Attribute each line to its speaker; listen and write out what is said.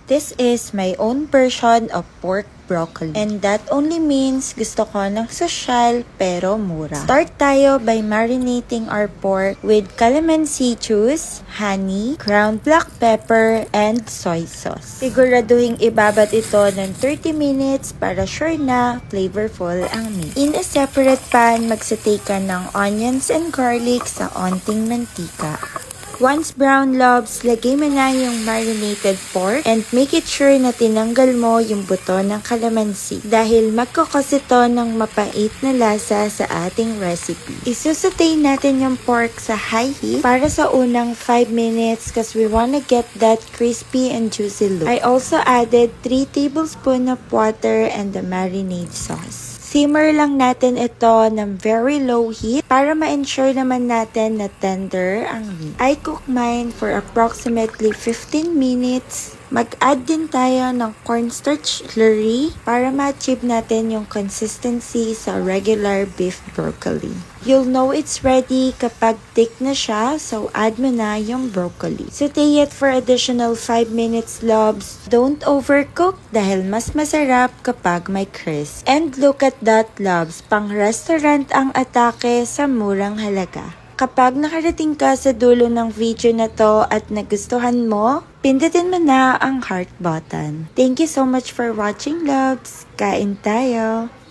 Speaker 1: This is my own version of pork broccoli. And that only means gusto ko ng sosyal pero mura. Start tayo by marinating our pork with calamansi juice, honey, ground black pepper, and soy sauce. Siguraduhin ibabat ito ng 30 minutes para sure na flavorful ang meat. In a separate pan, magsatay ka ng onions and garlic sa onting mantika. Once brown lobs, lagay mo na yung marinated pork and make it sure na tinanggal mo yung buto ng calamansi dahil magkakos ito ng mapait na lasa sa ating recipe. Isusutay natin yung pork sa high heat para sa unang 5 minutes because we wanna get that crispy and juicy look. I also added 3 tablespoons of water and the marinade sauce. Simmer lang natin ito ng very low heat para ma-ensure naman natin na tender ang meat. I cook mine for approximately 15 minutes. Mag-add din tayo ng cornstarch slurry para ma-achieve natin yung consistency sa regular beef broccoli. You'll know it's ready kapag thick na siya, so add mo na yung broccoli. Saute it for additional 5 minutes lobs. Don't overcook dahil mas masarap kapag may crisp. And look at that lobs, pang restaurant ang atake sa murang halaga. Kapag nakarating ka sa dulo ng video na to at nagustuhan mo, pindutin mo na ang heart button. Thank you so much for watching, loves. Kain tayo!